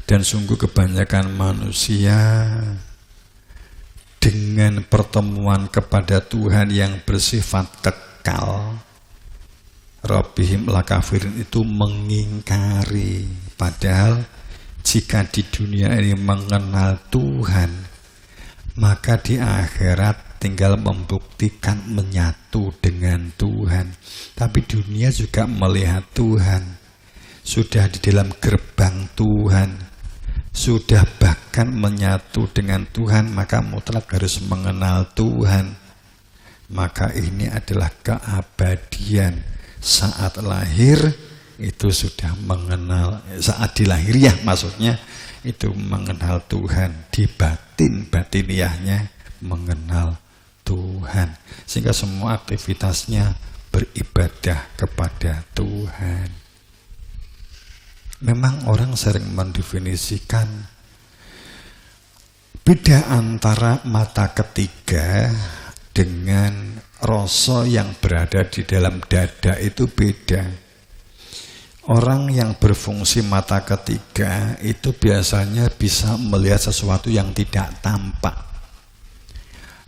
Dan sungguh kebanyakan manusia dengan pertemuan kepada Tuhan yang bersifat kekal, Rabbihim lakafirin, itu mengingkari. Padahal jika di dunia ini mengenal Tuhan, maka di akhirat tinggal membuktikan menyatu dengan Tuhan. Tapi dunia juga melihat Tuhan, sudah di dalam gerbang Tuhan, sudah bahkan menyatu dengan Tuhan, maka mutlak harus mengenal Tuhan. Maka ini adalah keabadian. Saat lahir itu sudah mengenal, saat dilahiriah maksudnya itu mengenal Tuhan, di batiniahnya mengenal Tuhan, sehingga semua aktivitasnya beribadah kepada Tuhan. Memang orang sering mendefinisikan beda antara mata ketiga dengan rasa yang berada di dalam dada, itu beda. Orang yang berfungsi mata ketiga itu biasanya bisa melihat sesuatu yang tidak tampak.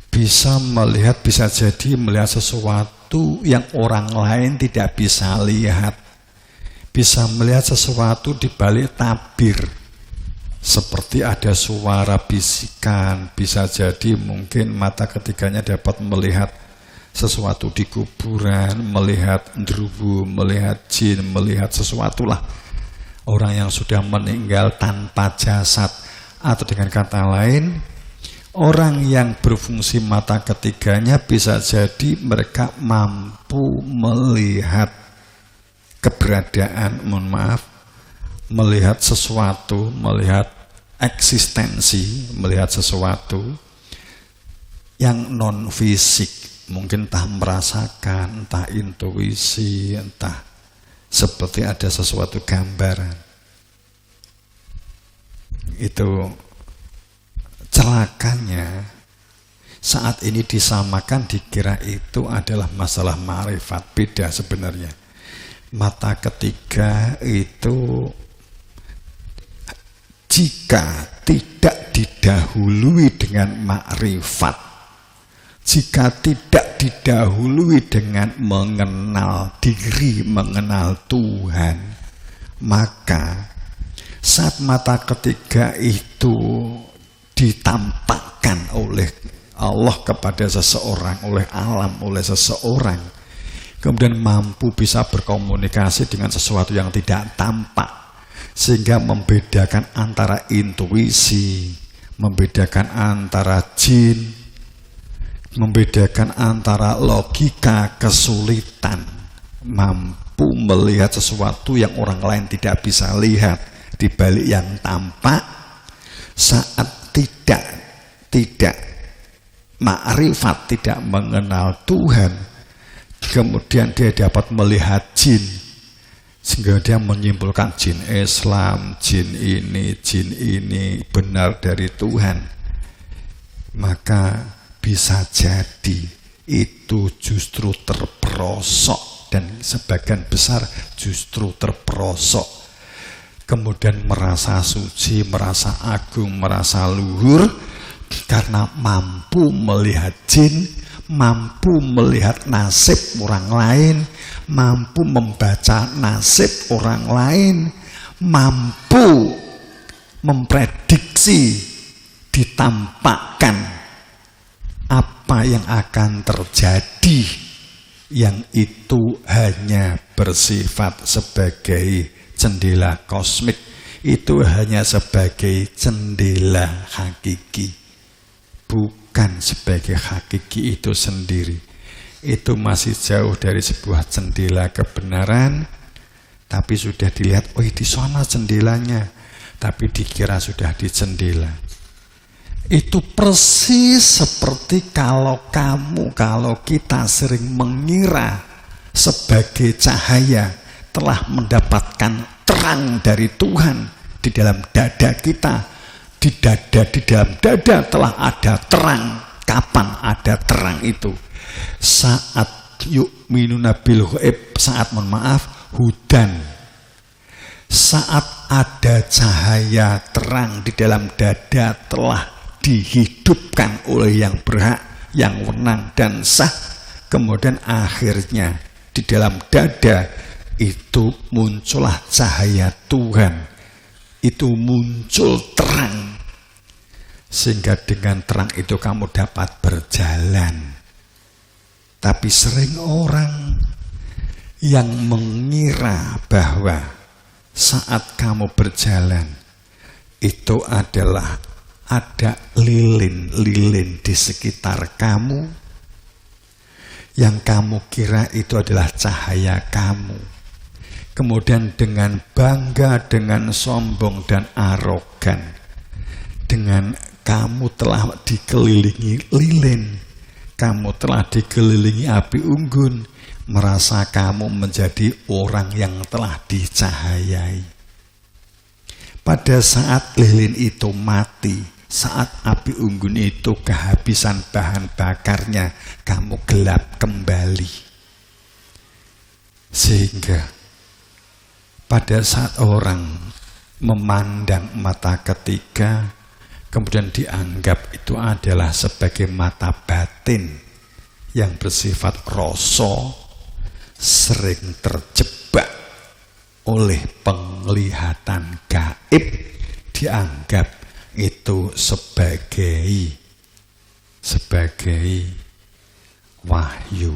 Bisa melihat, bisa jadi melihat sesuatu yang orang lain tidak bisa lihat. Bisa melihat sesuatu di balik tabir. Seperti ada suara bisikan, bisa jadi mungkin mata ketiganya dapat melihat sesuatu di kuburan, melihat ndrubu, melihat jin, melihat sesuatu lah. Orang yang sudah meninggal tanpa jasad. Atau dengan kata lain, orang yang berfungsi mata ketiganya bisa jadi mereka mampu melihat keberadaan, melihat sesuatu, melihat eksistensi, melihat sesuatu yang non fisik. Mungkin entah merasakan, entah intuisi, entah seperti ada sesuatu gambaran. Itu celakanya saat ini disamakan, dikira itu adalah masalah ma'rifat. Beda sebenarnya. Mata ketiga itu jika tidak didahului dengan ma'rifat, jika tidak didahului dengan mengenal diri, mengenal Tuhan, maka saat mata ketiga itu ditampakkan oleh Allah kepada seseorang, oleh alam, oleh seseorang, kemudian mampu bisa berkomunikasi dengan sesuatu yang tidak tampak, sehingga membedakan antara intuisi, membedakan antara jin, membedakan antara logika, kesulitan, mampu melihat sesuatu yang orang lain tidak bisa lihat di balik yang tampak. Saat tidak ma'rifat, tidak mengenal Tuhan, kemudian dia dapat melihat jin, sehingga dia menyimpulkan jin Islam, jin ini benar dari Tuhan. Maka bisa jadi itu justru terperosok, dan sebagian besar justru terperosok, kemudian merasa suci, merasa agung, merasa luhur karena mampu melihat jin, mampu melihat nasib orang lain, mampu membaca nasib orang lain, mampu memprediksi, ditampakkan apa yang akan terjadi, yang itu hanya bersifat sebagai jendela kosmik, itu hanya sebagai jendela hakiki, bukan sebagai hakiki itu sendiri. Itu masih jauh dari sebuah jendela kebenaran, tapi sudah dilihat, oh di sana jendelanya, tapi dikira sudah di jendela. Itu persis seperti kalau kita sering mengira sebagai cahaya telah mendapatkan terang dari Tuhan di dalam dada kita. Di dalam dada telah ada terang. Kapan ada terang itu? Saat yu'minuna bil ghaib, saat hudan, Saat ada cahaya terang di dalam dada telah dihidupkan oleh yang berhak, yang wenang dan sah. Kemudian akhirnya di dalam dada itu muncullah cahaya Tuhan. Itu muncul terang. Sehingga dengan terang itu kamu dapat berjalan. Tapi sering orang yang mengira bahwa saat kamu berjalan itu adalah ada lilin-lilin di sekitar kamu yang kamu kira itu adalah cahaya kamu. Kemudian dengan bangga, dengan sombong dan arogan, dengan kamu telah dikelilingi lilin, kamu telah dikelilingi api unggun, merasa kamu menjadi orang yang telah dicahayai. Pada saat lilin itu mati, saat api unggun itu kehabisan bahan bakarnya, kamu gelap kembali. Sehingga pada saat orang memandang mata ketiga, kemudian dianggap itu adalah sebagai mata batin yang bersifat rasa, sering terjebak oleh penglihatan gaib, dianggap itu sebagai wahyu,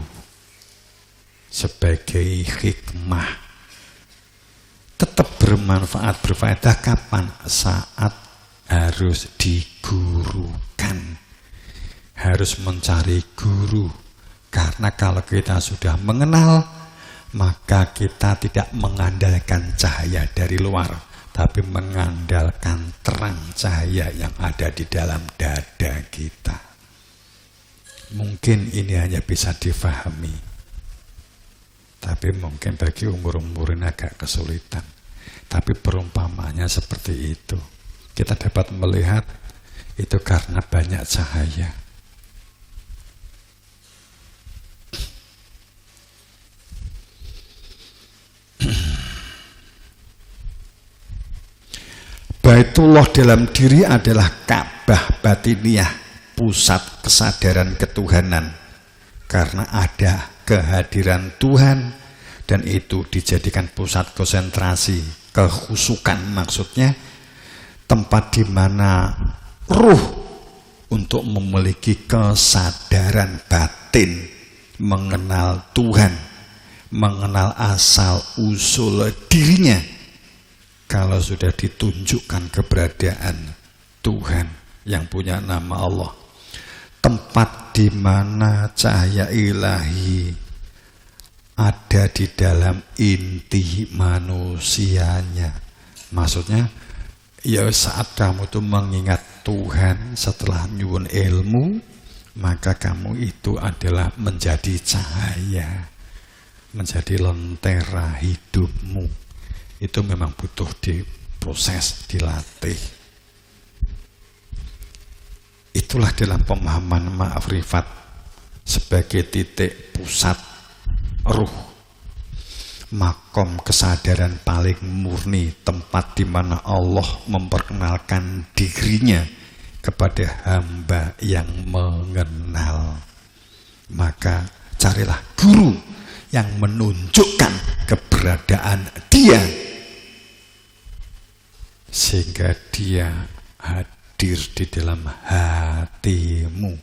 sebagai hikmah. Tetap bermanfaat, berfaedah kapan? Saat harus digurukan, harus mencari guru. Karena kalau kita sudah mengenal, maka kita tidak mengandalkan cahaya dari luar, tapi mengandalkan terang cahaya yang ada di dalam dada kita. Mungkin ini hanya bisa difahami, tapi mungkin bagi umur-umur ini agak kesulitan. Tapi perumpamanya seperti itu. Kita dapat melihat itu karena banyak cahaya. Baitullah dalam diri adalah Ka'bah batiniah, pusat kesadaran ketuhanan. Karena ada kehadiran Tuhan dan itu dijadikan pusat konsentrasi, kehusukan maksudnya, tempat di mana ruh untuk memiliki kesadaran batin, mengenal Tuhan, mengenal asal usul dirinya. Kalau sudah ditunjukkan keberadaan Tuhan yang punya nama Allah, tempat di mana cahaya ilahi ada di dalam inti manusianya. Maksudnya, ya saat kamu itu mengingat Tuhan setelah nyuwun ilmu, maka kamu itu adalah menjadi cahaya, menjadi lentera hidupmu. Itu memang butuh diproses, dilatih. Itulah dalam pemahaman ma'rifat sebagai titik pusat ruh, makom kesadaran paling murni, tempat di mana Allah memperkenalkan dirinya kepada hamba yang mengenal. Maka carilah guru yang menunjukkan keberadaan dia, sehingga dia hadir di dalam hatimu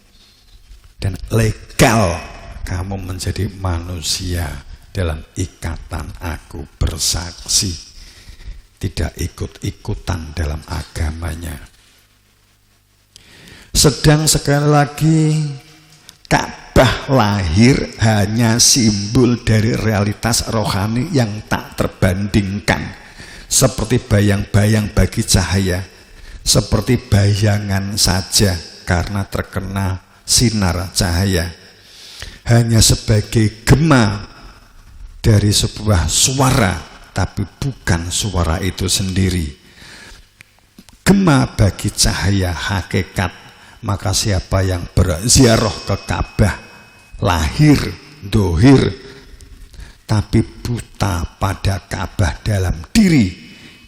dan legal kamu menjadi manusia dalam ikatan aku bersaksi, tidak ikut-ikutan dalam agamanya. Sedang sekali lagi Ka'bah lahir hanya simbol dari realitas rohani yang tak terbandingkan, seperti bayang-bayang bagi cahaya, seperti bayangan saja karena terkena sinar cahaya, hanya sebagai gema dari sebuah suara, tapi bukan suara itu sendiri. Gema bagi cahaya hakikat. Maka siapa yang berziarah ke Ka'bah lahir, dohir, tapi buta pada Ka'bah dalam diri,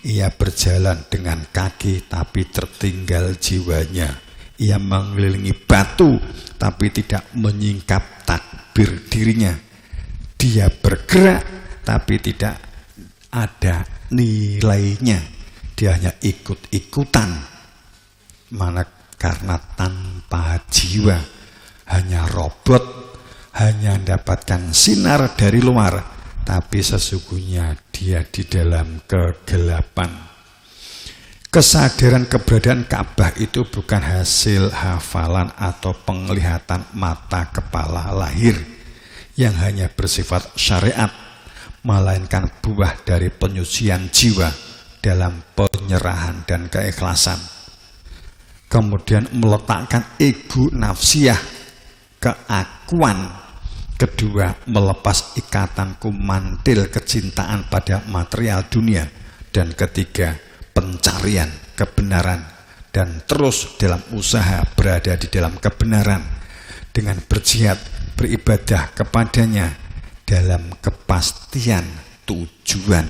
Ia berjalan dengan kaki tapi tertinggal jiwanya. Ia mengelilingi batu tapi tidak menyingkap takbir dirinya. Dia bergerak tapi tidak ada nilainya. Dia hanya ikut-ikutan. Karena tanpa jiwa, hanya robot, hanya mendapatkan sinar dari luar, tapi sesungguhnya dia di dalam kegelapan. Kesadaran keberadaan Ka'bah itu bukan hasil hafalan atau penglihatan mata kepala lahir yang hanya bersifat syariat, melainkan buah dari penyucian jiwa dalam penyerahan dan keikhlasan. Kemudian meletakkan ego nafsiyah, keakuan. Kedua, melepas ikatan kumantil kecintaan pada material dunia. Dan ketiga, pencarian kebenaran. Dan terus dalam usaha berada di dalam kebenaran dengan berjihad, beribadah kepadanya dalam kepastian tujuan.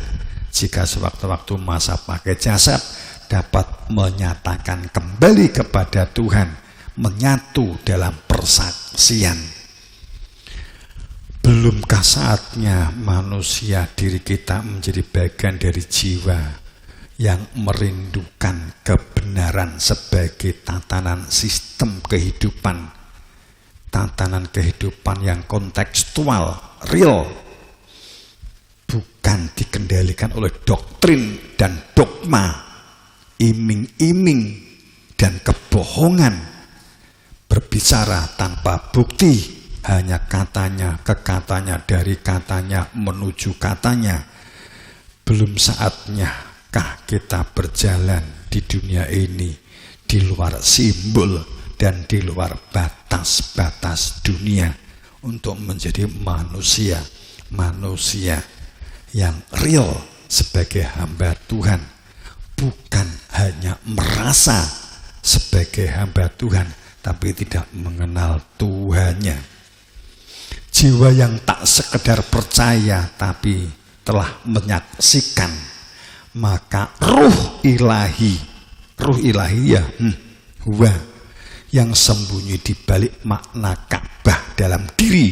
Jika sewaktu-waktu masa pakai jasad dapat menyatakan kembali kepada Tuhan, menyatu dalam persaksian. Belumkah saatnya manusia diri kita menjadi bagian dari jiwa yang merindukan kebenaran sebagai tatanan sistem kehidupan, tatanan kehidupan yang kontekstual, real, bukan dikendalikan oleh doktrin dan dogma, iming-iming dan kebohongan, berbicara tanpa bukti, hanya katanya ke katanya, dari katanya menuju katanya. Belum saatnya kah kita berjalan di dunia ini di luar simbol dan di luar batas-batas dunia untuk menjadi manusia yang real sebagai hamba Tuhan, bukan hanya merasa sebagai hamba Tuhan tapi tidak mengenal Tuhannya. Jiwa yang tak sekedar percaya tapi telah menyaksikan, maka ruh ilahi ya huwa yang sembunyi di balik makna Ka'bah dalam diri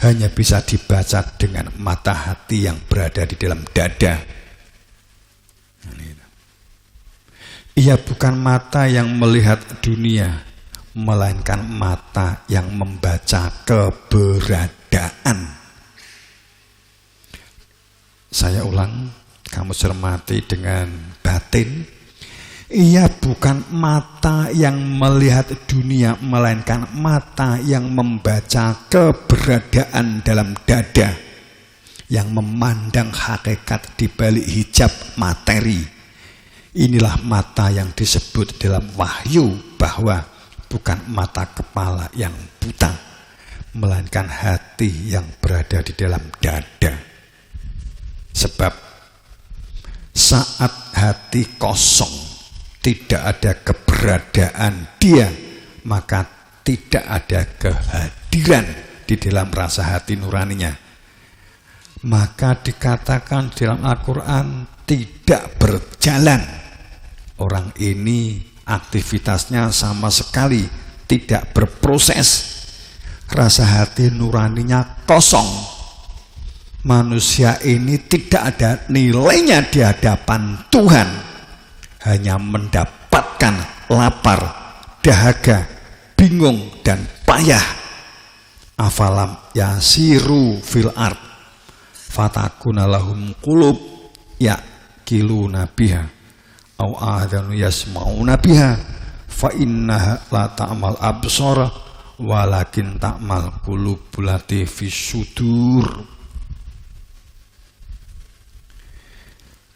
hanya bisa dibaca dengan mata hati yang berada di dalam dada. Ia bukan mata yang melihat dunia, melainkan mata yang membaca keberadaan. Saya ulang, kamu cermati dengan batin. Ia bukan mata yang melihat dunia, melainkan mata yang membaca keberadaan dalam dada, yang memandang hakikat di balik hijab materi. Inilah mata yang disebut dalam wahyu bahwa bukan mata kepala yang buta, melainkan hati yang berada di dalam dada. Sebab saat hati kosong, tidak ada keberadaan dia, maka tidak ada kehadiran di dalam rasa hati nuraninya. Maka dikatakan dalam Al-Quran tidak berjalan. Orang ini aktivitasnya sama sekali tidak berproses. Rasa hati nuraninya kosong. Manusia ini tidak ada nilainya di hadapan Tuhan. Hanya mendapatkan lapar, dahaga, bingung, dan payah. Afalam yasiru fil ard fatakuna lahum qulub ya'qiluna biha au adhanu yasma'una biha fa innaha la ta'mal absara walakin ta'mal qulubul lati fis sudur.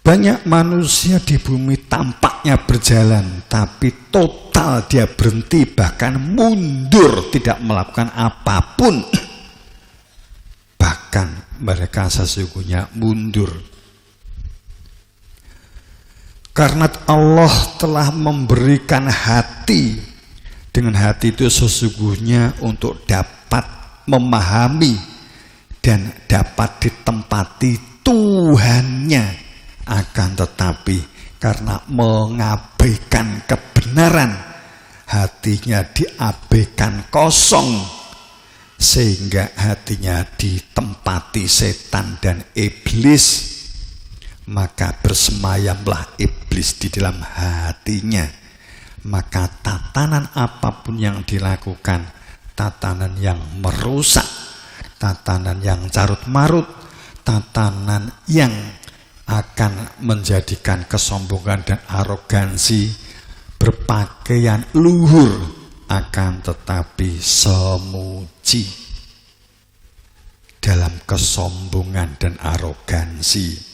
Banyak manusia di bumi tampaknya berjalan, tapi total dia berhenti, bahkan mundur, tidak melakukan apapun. Bahkan mereka sesungguhnya mundur. Karena Allah telah memberikan hati. Dengan hati itu sesungguhnya untuk dapat memahami dan dapat ditempati Tuhannya. Akan tetapi karena mengabaikan kebenaran, hatinya diabaikan kosong, sehingga hatinya ditempati setan dan iblis. Maka bersemayamlah iblis di dalam hatinya. Maka tatanan apapun yang dilakukan, tatanan yang merusak, tatanan yang carut-marut, tatanan yang akan menjadikan kesombongan dan arogansi, berpakaian luhur, akan tetapi semuji dalam kesombongan dan arogansi.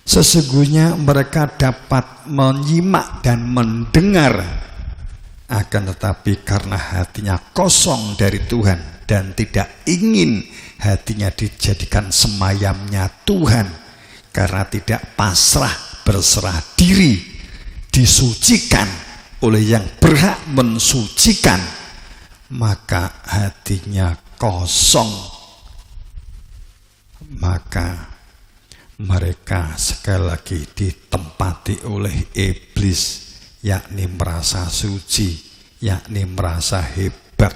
Sesungguhnya mereka dapat menyimak dan mendengar, akan tetapi karena hatinya kosong dari Tuhan dan tidak ingin hatinya dijadikan semayamnya Tuhan, karena tidak pasrah berserah diri, disucikan oleh yang berhak mensucikan, maka hatinya kosong. Maka mereka sekali lagi ditempati oleh iblis, yakni merasa suci, yakni merasa hebat,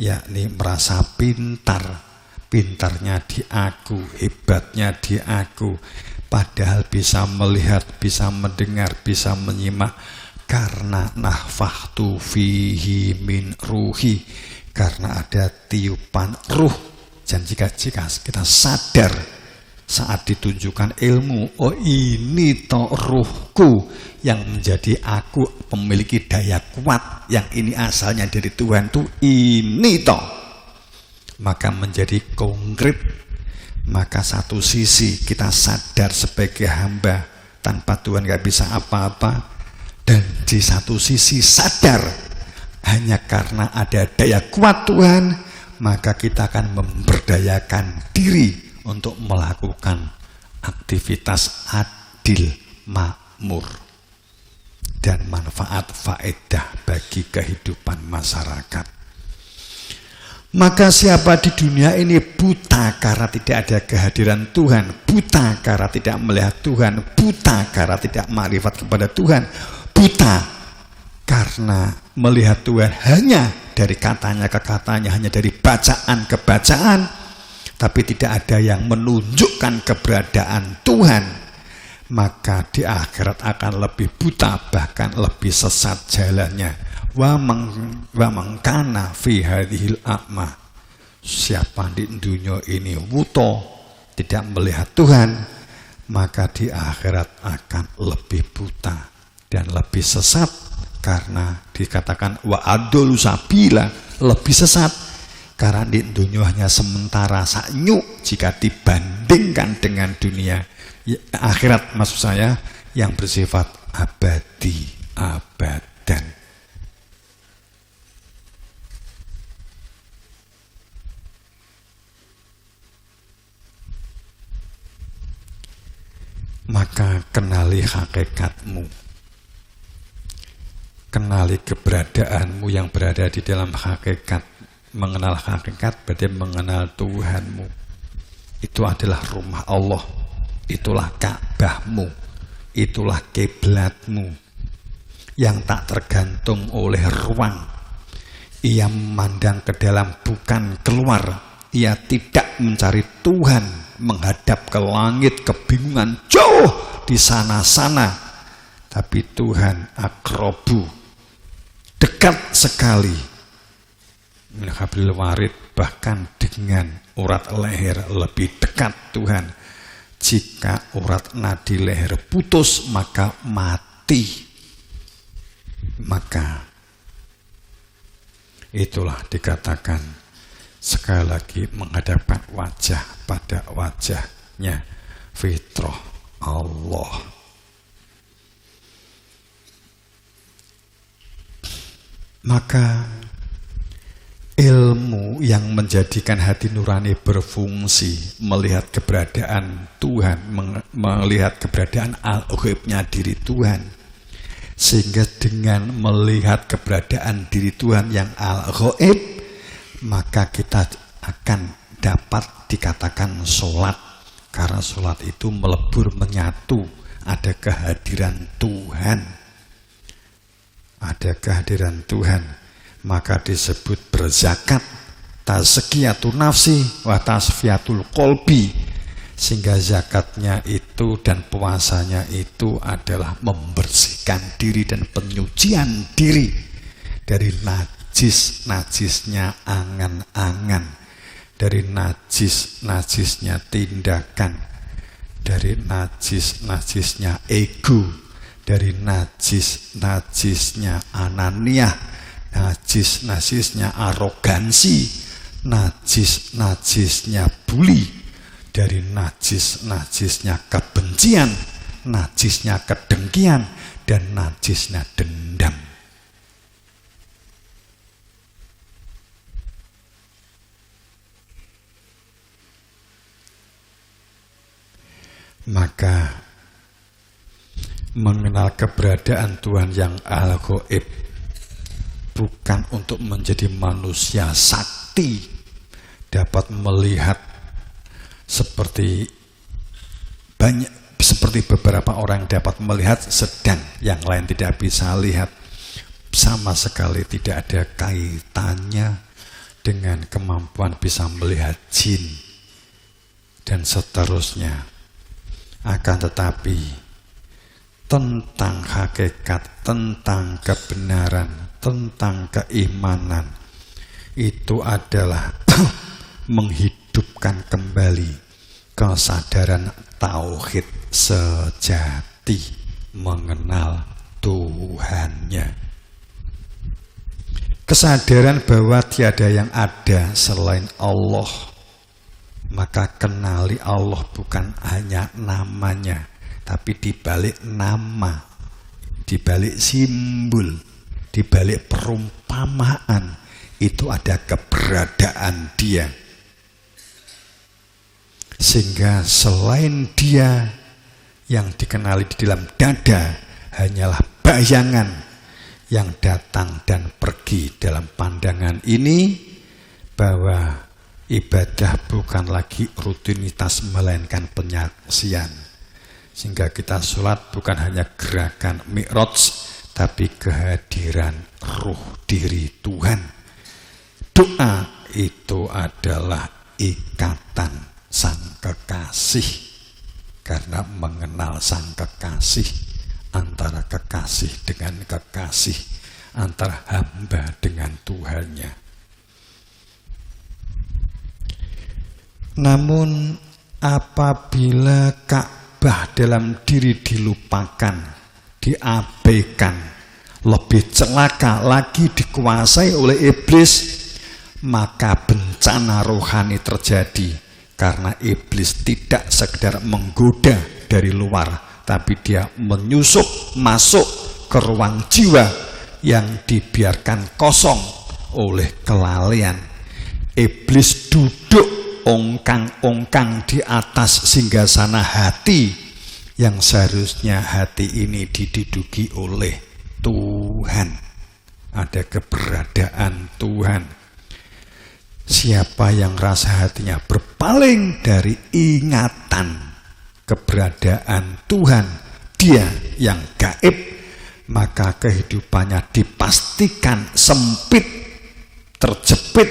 yakni merasa pintar. Pintarnya di aku, hebatnya di aku, padahal bisa melihat, bisa mendengar, bisa menyimak, karena nafahtu fihi min ruhi, karena ada tiupan ruh. Dan jika kita sadar saat ditunjukkan ilmu, oh ini toh ruhku yang menjadi aku, memiliki daya kuat, yang ini asalnya dari Tuhan tuh ini toh, maka menjadi konkret. Maka satu sisi kita sadar sebagai hamba tanpa Tuhan gak bisa apa-apa, dan di satu sisi sadar hanya karena ada daya kuat Tuhan, maka kita akan memberdayakan diri untuk melakukan aktivitas adil, makmur, dan manfaat faedah bagi kehidupan masyarakat. Maka siapa di dunia ini buta karena tidak ada kehadiran Tuhan, buta karena tidak melihat Tuhan, buta karena tidak makrifat kepada Tuhan, buta karena melihat Tuhan hanya dari katanya ke katanya, hanya dari bacaan ke bacaan, tapi tidak ada yang menunjukkan keberadaan Tuhan, maka di akhirat akan lebih buta, bahkan lebih sesat jalannya. Wa mangkana fi hadhil a'ma, siapa di dunia ini wuto, tidak melihat Tuhan, maka di akhirat akan lebih buta dan lebih sesat, karena dikatakan wa adolu sabila, lebih sesat. Karena di dunia hanya sementara saknyuk jika dibandingkan dengan dunia akhirat, maksud saya, yang bersifat abadi, abadan. Maka kenali hakikatmu, kenali keberadaanmu yang berada di dalam hakikat. Mengenal hakikat berarti mengenal Tuhanmu. Itu adalah rumah Allah, itulah Ka'bahmu, itulah kiblatmu yang tak tergantung oleh ruang. Ia memandang ke dalam, bukan keluar. Ia tidak mencari Tuhan, menghadap ke langit, kebingungan jauh di sana-sana. Tapi Tuhan akrobu, dekat sekali, min hablil warid, bahkan dengan urat leher lebih dekat Tuhan. Jika urat nadi leher putus, maka mati. Maka itulah dikatakan sekali lagi menghadapkan wajah pada wajahnya, fitrah Allah. Maka ilmu yang menjadikan hati nurani berfungsi, melihat keberadaan Tuhan, melihat keberadaan al-ghaibnya diri Tuhan, sehingga dengan melihat keberadaan diri Tuhan yang al-ghaib, maka kita akan dapat dikatakan sholat, karena sholat itu melebur, menyatu ada kehadiran Tuhan. Ada kehadiran Tuhan, maka disebut berzakat, tazkiyatun nafsi wa tasfiyatul qalbi. Sehingga zakatnya itu dan puasanya itu adalah membersihkan diri dan penyucian diri dari najisnya angan-angan, dari najisnya tindakan, dari najisnya ego, dari najisnya ananiah, najisnya arogansi, najisnya buli, dari najisnya kebencian, najisnya kedengkian, dan najisnya dendam. Maka mengenal keberadaan Tuhan yang al-ghaib bukan untuk menjadi manusia sakti, dapat melihat seperti beberapa orang dapat melihat, sedang yang lain tidak bisa lihat. Sama sekali tidak ada kaitannya dengan kemampuan bisa melihat jin dan seterusnya. Akan tetapi tentang hakikat, tentang kebenaran, tentang keimanan, itu adalah menghidupkan kembali kesadaran tauhid sejati, mengenal Tuhannya. Kesadaran bahwa tiada yang ada selain Allah. Maka kenali Allah bukan hanya namanya, tapi dibalik nama, dibalik simbol, dibalik perumpamaan, itu ada keberadaan Dia. Sehingga selain Dia yang dikenali di dalam dada hanyalah bayangan yang datang dan pergi dalam pandangan ini, bahwa ibadah bukan lagi rutinitas melainkan penyaksian. Sehingga kita sholat bukan hanya gerakan mi'raj, tapi kehadiran ruh diri Tuhan. Doa itu adalah ikatan sang kekasih, karena mengenal sang kekasih, antara kekasih dengan kekasih, antara hamba dengan Tuhannya. Namun apabila Ka'bah dalam diri dilupakan, diabaikan, lebih celaka lagi dikuasai oleh iblis, maka bencana rohani terjadi. Karena iblis tidak sekedar menggoda dari luar, tapi dia menyusup masuk ke ruang jiwa yang dibiarkan kosong oleh kelalaian. Iblis duduk ongkang-ongkang di atas singgasana hati, yang seharusnya hati ini diduduki oleh Tuhan. Ada keberadaan Tuhan. Siapa yang rasa hatinya berpaling dari ingatan keberadaan Tuhan, Dia yang gaib, maka kehidupannya dipastikan sempit, terjepit,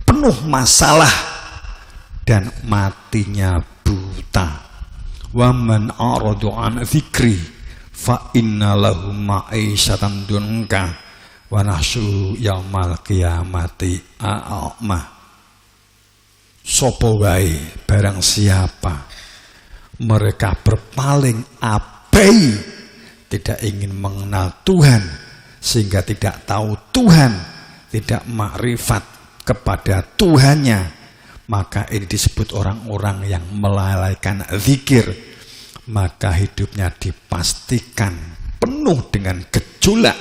penuh masalah, dan matinya buta. Wa man aradu an dzikri fa inna lahu ma'isyatan dunka wa nahsu yaumal qiyamati a'ma. Sapa wae barang siapa mereka berpaling abai, tidak ingin mengenal Tuhan, sehingga tidak tahu Tuhan, tidak makrifat kepada Tuhannya, maka ini disebut orang-orang yang melalaikan zikir. Maka hidupnya dipastikan penuh dengan gejolak,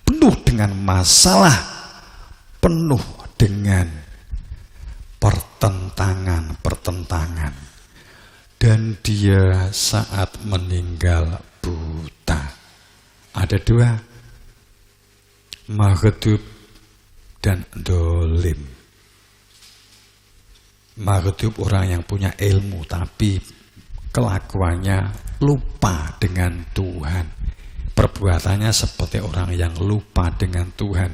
penuh dengan masalah, penuh dengan pertentangan. Dan dia saat meninggal buta. Ada dua, maghdub dan dolim. Maghdub orang yang punya ilmu tapi kelakuannya lupa dengan Tuhan. Perbuatannya seperti orang yang lupa dengan Tuhan.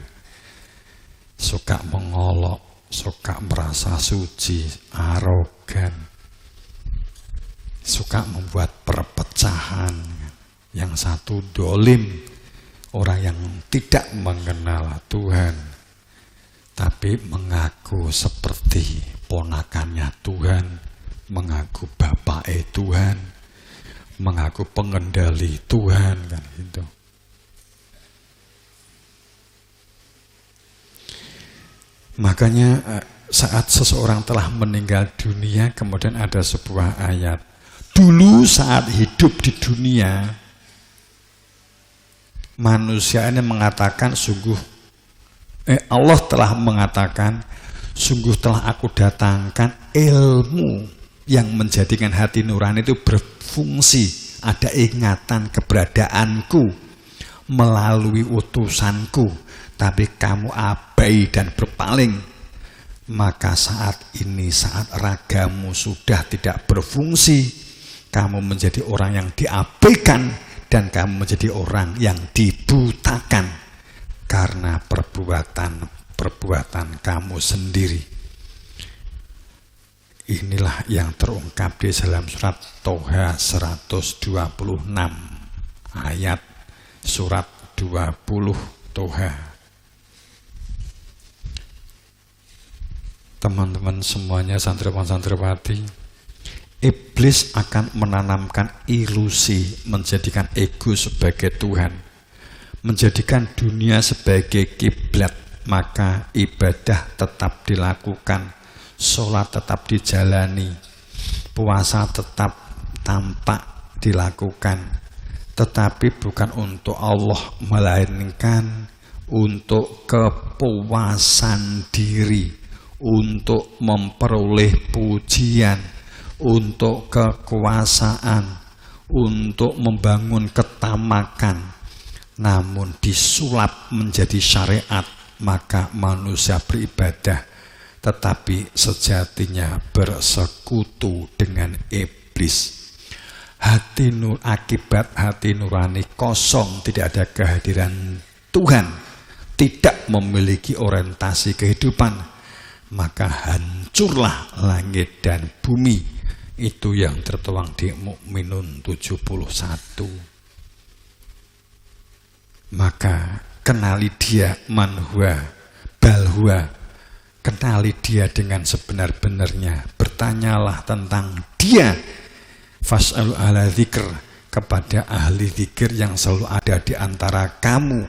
Suka mengolok, suka merasa suci, arogan, suka membuat perpecahan. Yang satu dolim, orang yang tidak mengenal Tuhan, tapi mengaku seperti ponakannya Tuhan, mengaku bapake Tuhan, mengaku pengendali Tuhan, kan gitu. Makanya saat seseorang telah meninggal dunia, kemudian ada sebuah ayat. Dulu saat hidup di dunia, manusia ini mengatakan Allah telah mengatakan, sungguh telah aku datangkan ilmu yang menjadikan hati nurani itu berfungsi, ada ingatan keberadaanku melalui utusanku, tapi kamu abai dan berpaling. Maka saat ini, saat ragamu sudah tidak berfungsi, kamu menjadi orang yang diabaikan dan kamu menjadi orang yang dibutakan karena perbuatan kamu sendiri. Inilah yang terungkap di dalam surat Toha 126 ayat surat 20 Toha. Teman-teman semuanya, santriwan-santriwati, iblis akan menanamkan ilusi, menjadikan ego sebagai Tuhan, menjadikan dunia sebagai kiblat. Maka ibadah tetap dilakukan, sholat tetap dijalani, puasa tetap tampak dilakukan, tetapi bukan untuk Allah, melainkan untuk kepuasan diri, untuk memperoleh pujian, untuk kekuasaan, untuk membangun ketamakan. Namun disulap menjadi syariat, maka manusia beribadah, tetapi sejatinya bersekutu dengan iblis. Akibat hati nurani kosong, tidak ada kehadiran Tuhan, tidak memiliki orientasi kehidupan, maka hancurlah langit dan bumi. Itu yang tertuang di Mukminun 71. Maka kenali dia manhua balhua, kenali dia dengan sebenar-benarnya, bertanyalah tentang dia. Fas'alu ala dzikr, kepada ahli dzikir yang selalu ada di antara kamu.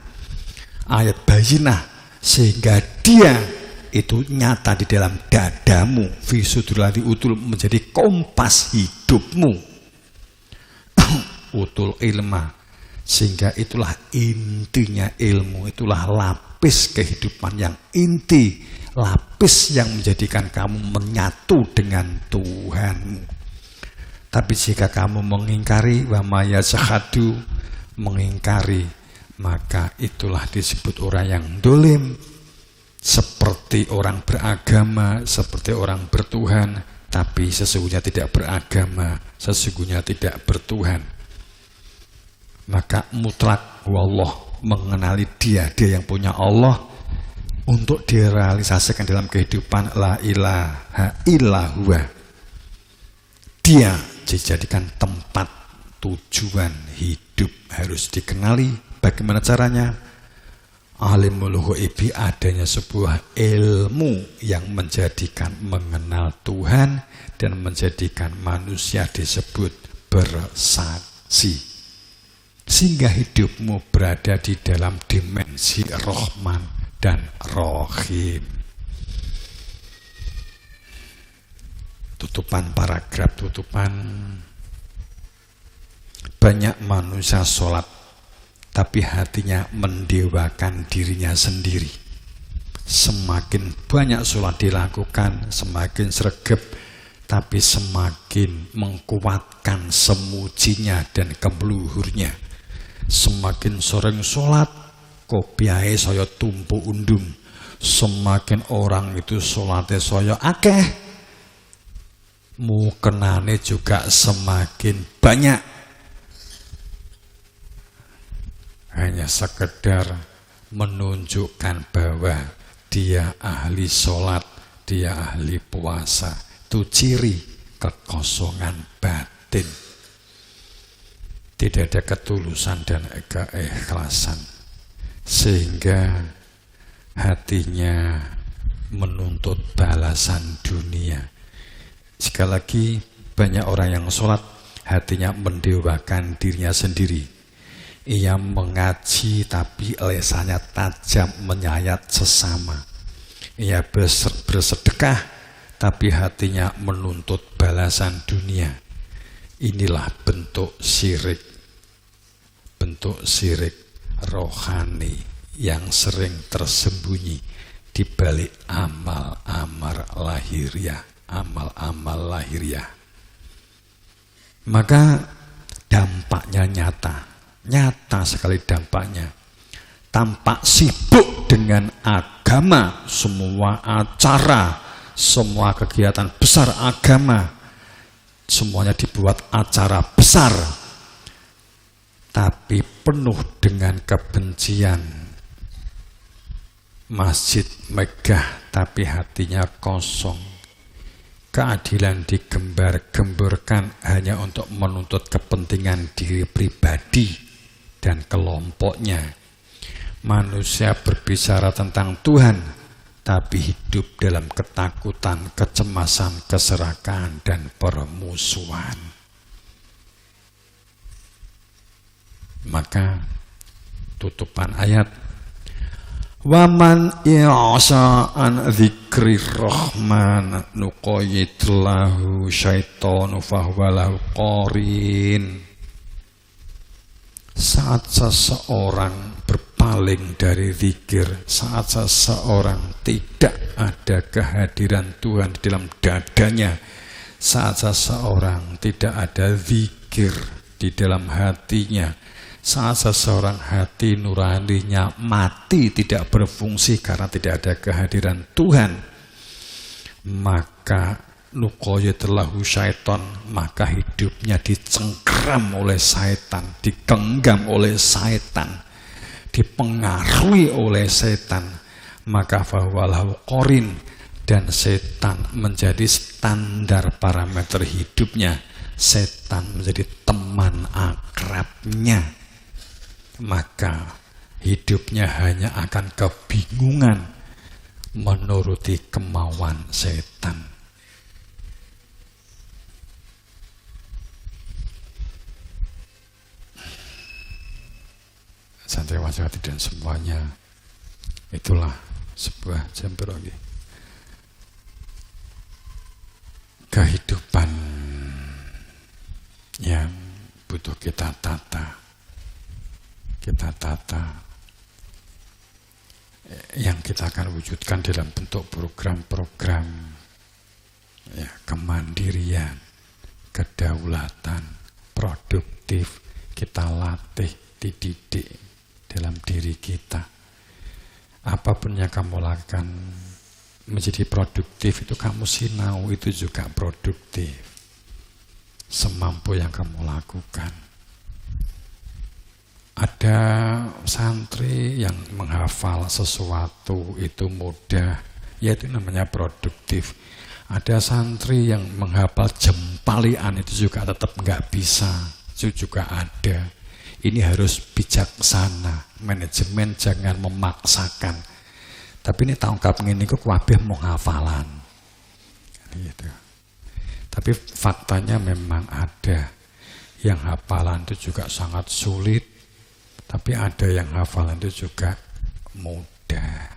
Ayat bayinah, sehingga dia itu nyata di dalam dadamu, fi sudurati utul, menjadi kompas hidupmu. Utul ilma, sehingga itulah intinya ilmu, itulah lapis kehidupan yang inti, lapis yang menjadikan kamu menyatu dengan Tuhanmu. Tapi jika kamu mengingkari, wa maya syahadu, mengingkari, maka itulah disebut orang yang dolim, seperti orang beragama, seperti orang bertuhan, tapi sesungguhnya tidak beragama, sesungguhnya tidak bertuhan. Maka mutlak wallah, mengenali dia yang punya Allah, untuk direalisasikan dalam kehidupan, la ilaha illallah. Dia dijadikan tempat tujuan hidup, harus dikenali. Bagaimana caranya? Alimul ghaibi, adanya sebuah ilmu yang menjadikan mengenal Tuhan dan menjadikan manusia disebut bersaksi, sehingga hidupmu berada di dalam dimensi Rahman dan Rahim. Tutupan paragraf tutupan. Banyak manusia sholat, tapi hatinya mendewakan dirinya sendiri. Semakin banyak sholat dilakukan, semakin sregep, tapi semakin mengkuatkan semujinya dan kemeluhurnya. Semakin sering sholat, kopiahe saya tumpu undung. Semakin orang itu sholatnya saya akeh, mukenane juga semakin banyak. Hanya sekedar menunjukkan bahwa dia ahli sholat, dia ahli puasa. Itu ciri kekosongan batin. Tidak ada ketulusan dan keikhlasan, sehingga hatinya menuntut balasan dunia. Sekali lagi, banyak orang yang sholat hatinya mendewakan dirinya sendiri. Ia mengaji tapi lesannya tajam menyayat sesama. Ia bersedekah tapi hatinya menuntut balasan dunia. Inilah bentuk syirik rohani yang sering tersembunyi di balik amal-amal lahiriah. Maka dampaknya nyata sekali dampaknya. Tampak sibuk dengan agama, semua acara, semua kegiatan besar agama, semuanya dibuat acara besar, tapi penuh dengan kebencian. Masjid megah tapi hatinya kosong. Keadilan digembar-gemburkan hanya untuk menuntut kepentingan diri pribadi dan kelompoknya. Manusia berbicara tentang Tuhan, tapi hidup dalam ketakutan, kecemasan, keserakahan, dan permusuhan. Maka tutupan ayat, waman i'asa an dzikri rahman nuqayyid lahu syaitanu fahuwalahu qarin. Saat seseorang berpaling dari zikir, saat seseorang tidak ada kehadiran Tuhan di dalam dadanya, saat seseorang tidak ada zikir di dalam hatinya, saat seseorang hati nuraninya mati, tidak berfungsi karena tidak ada kehadiran Tuhan, maka nuqayyid lahu syaiton, maka hidupnya dicengkram oleh setan, digenggam oleh setan, dipengaruhi oleh setan, maka fahuwalahu qarin, dan setan menjadi standar parameter hidupnya, setan menjadi teman akrabnya, maka hidupnya hanya akan kebingungan menuruti kemauan setan. Santriwati dan semuanya, itulah sebuah jembroni kehidupan yang butuh kita tata, yang kita akan wujudkan dalam bentuk program-program ya, kemandirian, kedaulatan, produktif, kita latih, dididik dalam diri kita. Apapun yang kamu lakukan menjadi produktif, itu kamu sinau, itu juga produktif. Semampu yang kamu lakukan. Ada santri yang menghafal sesuatu itu mudah, ya itu namanya produktif. Ada santri yang menghafal jempalian itu juga tetap nggak bisa, itu juga ada. Ini harus bijaksana, manajemen jangan memaksakan. Tapi ini tangkap ini kok kabeh mau hafalan. Gitu. Tapi faktanya memang ada yang hafalan itu juga sangat sulit, tapi ada yang hafalan itu juga mudah.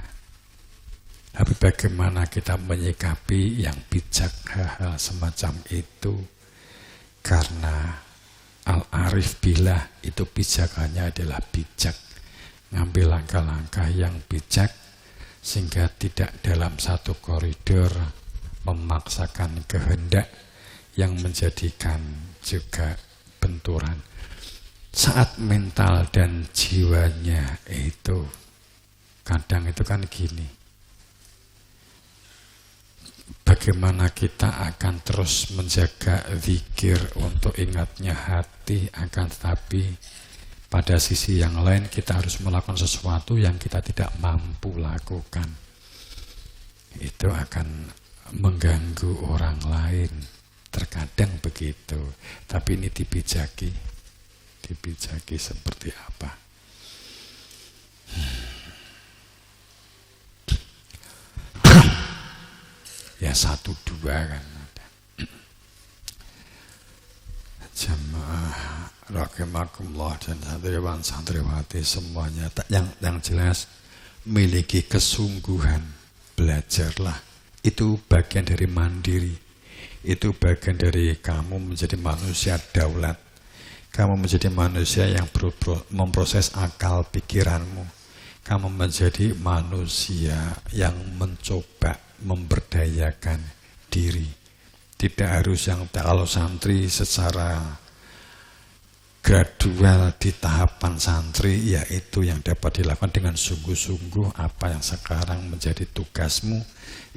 Tapi bagaimana kita menyikapi yang bijak hal-hal semacam itu? Karena Al-Arif Billah itu bijakannya adalah bijak, ngambil langkah-langkah yang bijak sehingga tidak dalam satu koridor memaksakan kehendak yang menjadikan juga benturan. Saat mental dan jiwanya itu kadang itu kan gini, bagaimana kita akan terus menjaga zikir untuk ingatnya hati, akan tetapi pada sisi yang lain kita harus melakukan sesuatu yang kita tidak mampu lakukan. Itu akan mengganggu orang lain. Terkadang begitu. Tapi ini dibijaki. Dibijaki seperti apa? Ya 1-2 kan. Jamaah rahimakumullah dan santriwan santriwati semuanya yang jelas miliki kesungguhan, belajarlah. Itu bagian dari mandiri, itu bagian dari kamu menjadi manusia daulat, kamu menjadi manusia yang memproses akal pikiranmu, kamu menjadi manusia yang mencoba memberdayakan diri. Tidak harus yang kalau santri secara gradual di tahapan santri, yaitu yang dapat dilakukan dengan sungguh-sungguh. Apa yang sekarang menjadi tugasmu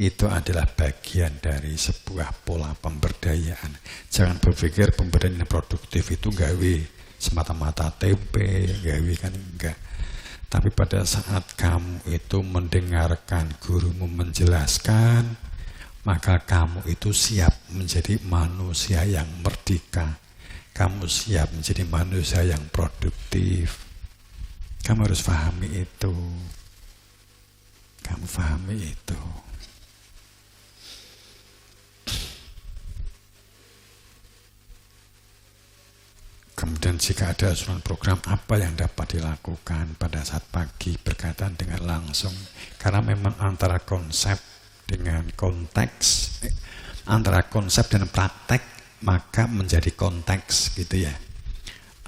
itu adalah bagian dari sebuah pola pemberdayaan. Jangan berpikir pemberdayaan produktif itu gawe semata-mata tempe, gawe kan enggak. Tapi pada saat kamu itu mendengarkan gurumu menjelaskan, maka kamu itu siap menjadi manusia yang merdeka. Kamu siap menjadi manusia yang produktif. Kamu harus pahami itu. Kamu pahami itu. Kemudian jika ada usulan program apa yang dapat dilakukan pada saat pagi berkaitan dengan langsung. Karena memang antara konsep dengan konteks, antara konsep dan praktek maka menjadi konteks gitu ya.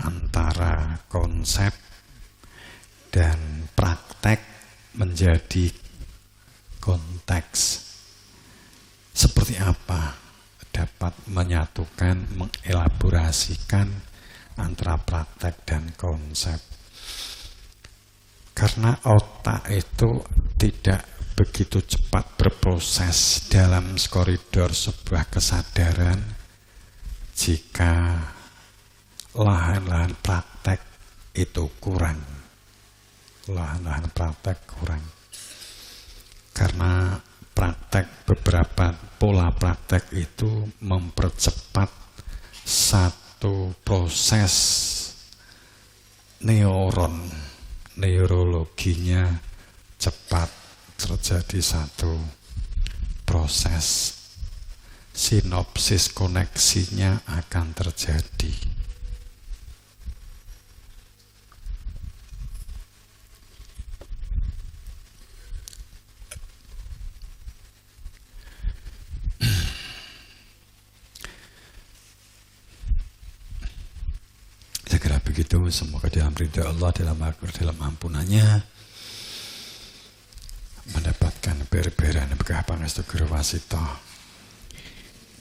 Antara konsep dan praktek menjadi konteks. Seperti apa dapat menyatukan, mengelaborasikan antara praktek dan konsep. Karena otak itu tidak begitu cepat berproses dalam koridor sebuah kesadaran jika lahan-lahan praktek itu kurang. Lahan-lahan praktek kurang. Karena praktek, beberapa pola praktek itu mempercepat satu proses neuron, neurologinya cepat. Terjadi satu proses sinopsis koneksinya akan terjadi. Segera begitu, semoga dalam ridha Allah, dalam ampunannya mendapatkan berberan berkah pangestu Guru Wasito.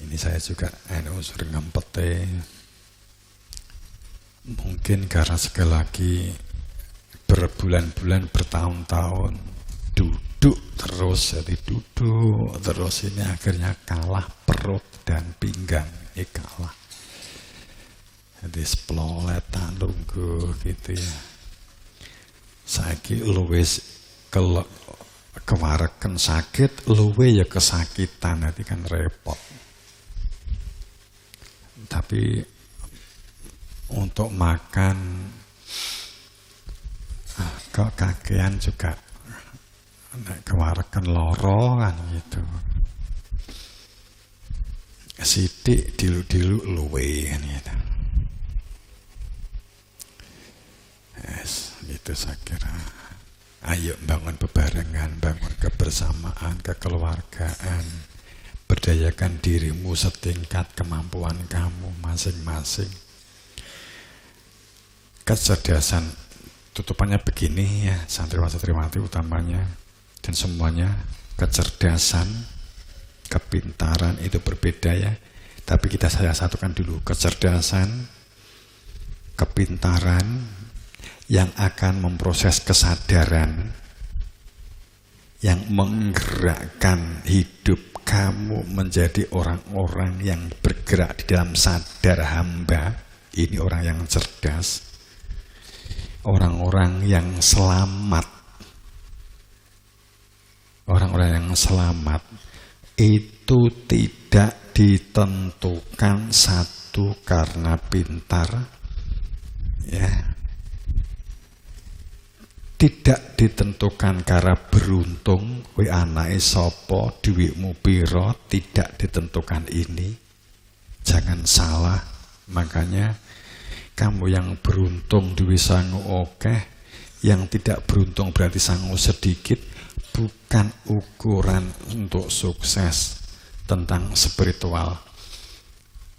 Ini saya juga unsur ngempete. Mungkin karena sekali lagi berbulan-bulan, bertahun-tahun duduk terus, jadi duduk terus ini akhirnya kalah perut dan pinggang, kalah. Jadi seploletan lungguh gitu ya. Saiki luwes kewareken sakit, luwe ya kesakitan, nanti kan repot. Tapi untuk makan kok kakean juga kewareken loro kan gitu. Sidik dilu-dilu luwe kan gitu. Yes, gitu saya kira. Ayo bangun bebarengan, bangun kebersamaan, kekeluargaan, berdayakan dirimu setingkat kemampuan kamu masing-masing. Kecerdasan, tutupannya begini ya, santriwan-santriwati utamanya, dan semuanya, kecerdasan, kepintaran itu berbeda ya, tapi saya satukan dulu, kecerdasan, kepintaran, yang akan memproses kesadaran, yang menggerakkan hidup kamu menjadi orang-orang yang bergerak di dalam sadar hamba. Ini orang yang cerdas, orang-orang yang selamat. Orang-orang yang selamat itu tidak ditentukan satu karena pintar, ya, tidak ditentukan karena beruntung, we anake sapa, dhuwitmu pira, tidak ditentukan ini. Jangan salah. Makanya kamu yang beruntung duwe sangu akeh, yang tidak beruntung berarti sangu sedikit, bukan ukuran untuk sukses tentang spiritual.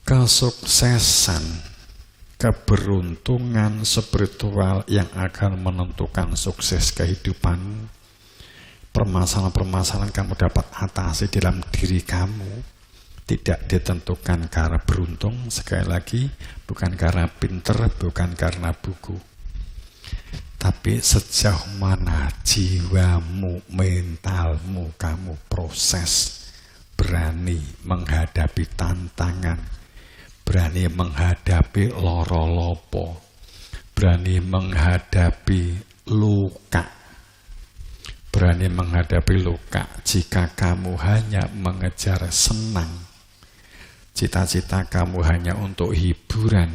Kesuksesan, keberuntungan spiritual yang akan menentukan sukses kehidupan. Permasalahan-permasalahan kamu dapat atasi dalam diri kamu tidak ditentukan karena beruntung, sekali lagi, bukan karena pinter, bukan karena buku. Tapi sejauh mana jiwamu, mentalmu, kamu proses, berani menghadapi tantangan, berani menghadapi loro-lopo, berani menghadapi luka. Berani menghadapi luka. Jika kamu hanya mengejar senang, cita-cita kamu hanya untuk hiburan,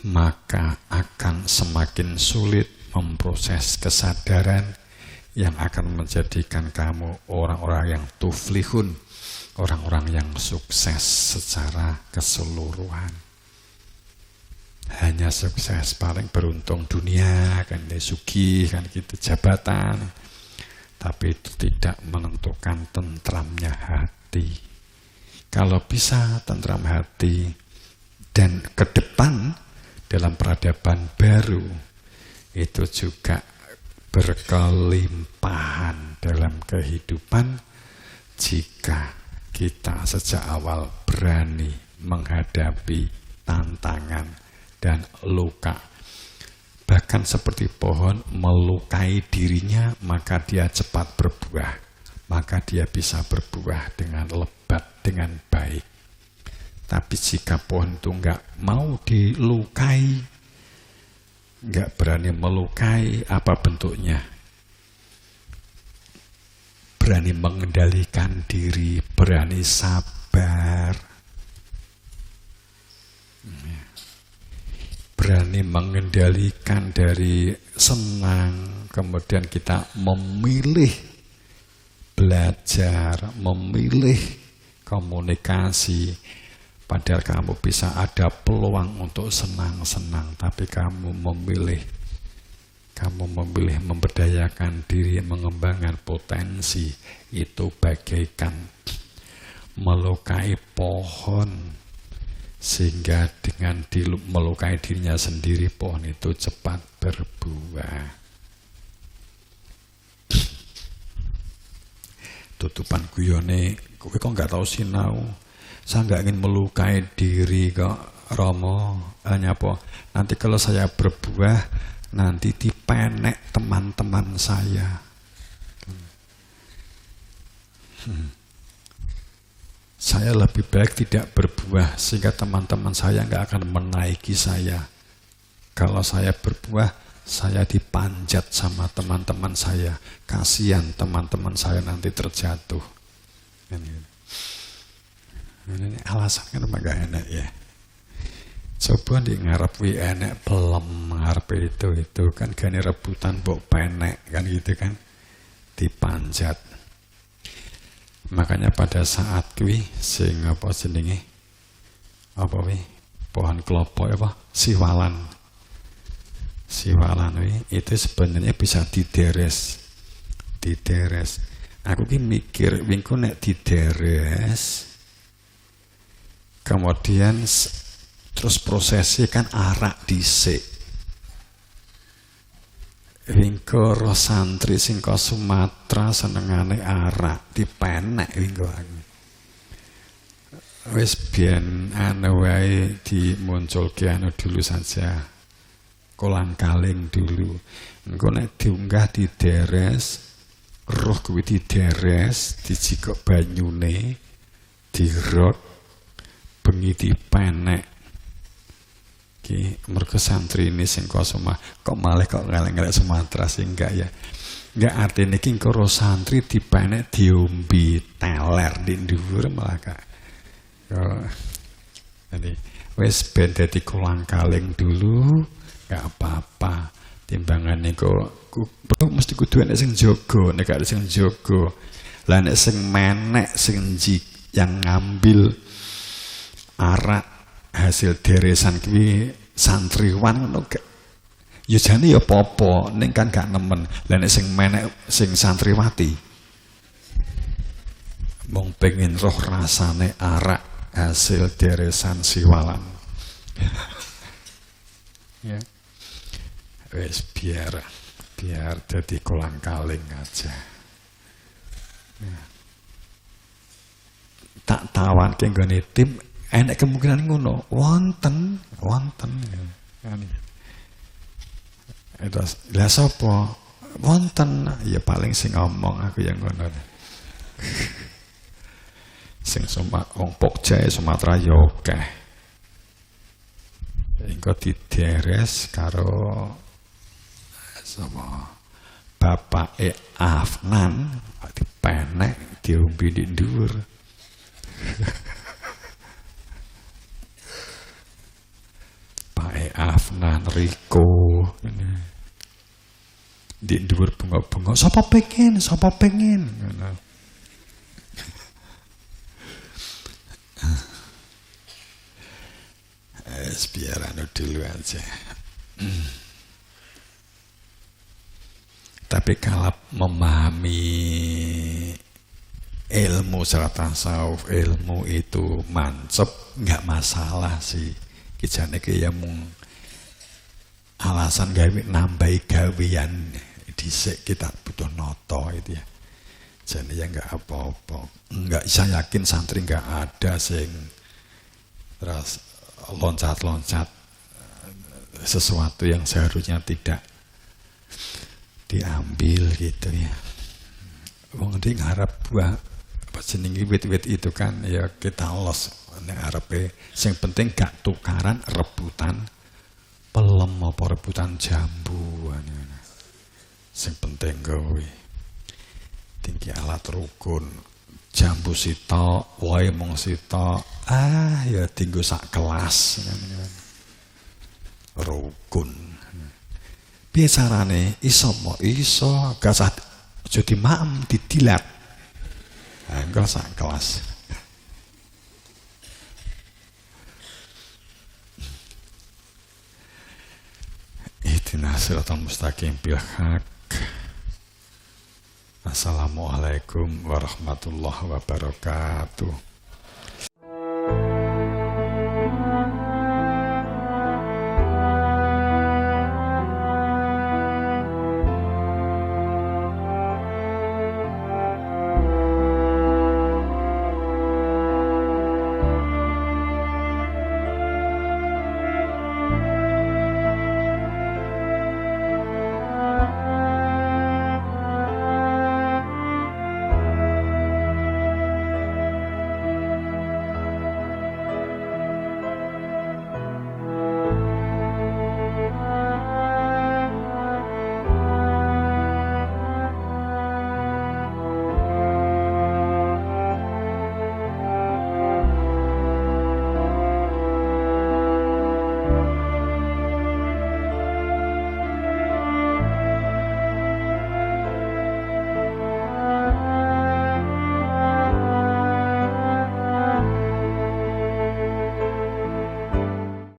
maka akan semakin sulit memproses kesadaran yang akan menjadikan kamu orang-orang yang tuflihun, orang-orang yang sukses secara keseluruhan. Hanya sukses, paling beruntung dunia, kan sugih, kan gitu, jabatan, tapi itu tidak menentukan tentramnya hati. Kalau bisa tentram hati dan ke depan dalam peradaban baru, itu juga berkelimpahan dalam kehidupan jika kita sejak awal berani menghadapi tantangan dan luka. Bahkan seperti pohon melukai dirinya, maka dia cepat berbuah, maka dia bisa berbuah dengan lebat, dengan baik. Tapi jika pohon itu enggak mau dilukai, enggak berani melukai, apa bentuknya? Berani mengendalikan diri, berani sabar, berani mengendalikan dari senang, kemudian kita memilih belajar, memilih komunikasi. Padahal kamu bisa ada peluang untuk senang-senang, tapi kamu memilih memberdayakan diri, mengembangkan potensi. Itu bagaikan melukai pohon, sehingga dengan melukai dirinya sendiri, pohon itu cepat berbuah. Tutupan guyone, kowe kok nggak tahu sinau? Saya nggak ingin melukai diri kok, Romo. Hanya apa? Nanti kalau saya berbuah, nanti dipenek teman-teman saya. Saya lebih baik tidak berbuah, sehingga teman-teman saya nggak akan menaiki saya. Kalau saya berbuah, saya dipanjat sama teman-teman saya. Kasihan teman-teman saya nanti terjatuh. Ini alasan kan gak enak ya. Coba di ngarep wi enek pelem ngarep itu kan gani rebutan mbok penek kan gitu kan, dipanjat. Makanya pada saat kuwi sing apa jenenge apa wi pohon kelapa apa siwalan wi itu sebenarnya bisa dideres. Aku ki mikir wingku nek dideres, kemudian terus prosesnya kan arak dhisik. Wingko roh santri sing ka Sumatera senengane arak dipenek wingko aku. Wis biyen anu wae dimunculke anu dulu saja. Kolang kaling dulu. Engko nek diunggah dideres roh kuwi dideres, dijikok banyune, dirot, bengi dipenek. Ki mergo santri ini sing kok malah kok ngeleng-ngeleng Sumatera sing enggak ya. Enggak artine iki engko santri dipenek diombe teler di dhuwur malah kak. Jadi wis ben dadi kolang-kaling dulu, enggak apa-apa. Timbangane kok mesti kudu nek sing jaga, nek gak sing jaga. Lah nek sing menek sing yang ngambil arak hasil deresan kuwi santriwan ngono gak. Ya jane ya apa-apa, ning kan gak nemen. Lah nek sing menek sing santriwati mung pengen roh rasane arak hasil deresan siwalan. Ya. Wes biar jadi kolang-kaling aja. Ya. Tak tawan ke nggone tim enek kemungkinan ngono. Wonten. Terus lah sapa? Wonten. Ya paling sing ngomong aku yang ngono. Sing wong Pokja Sumatera ya akeh. Engko dideres karo sama bapake Afnan dipenek diombe di dhuwur. Pak Afnan Riko di dhuwur bunga-bunga sapa pengen ngono. Biar anu dulu aja. Tapi kalau memahami ilmu secara tasawuf, ilmu itu mancep, nggak masalah sih. Kijane ki ya mung alasan gawe nambahi gawean dhisik kita butuh noto itu ya. Jadi ya nggak apa-apa. Nggak, saya yakin santri nggak ada sing terus loncat-loncat sesuatu yang seharusnya tidak diambil gitu ya. Wong ndi ngarep buah apa jenenge wit-wit itu kan ya kita los nek arepe sing penting gak tukaran rebutan pelem apa rebutan jambu sing penting kowe tinggi alat rukun jambu sitok wae mung sitok ya tinggo sak kelas rukun. Piye carane iso gak usah aja dimaem didilat. Engko sak kelas. Ihdinas siratal mustaqim bil haq. Assalamualaikum warahmatullahi wabarakatuh.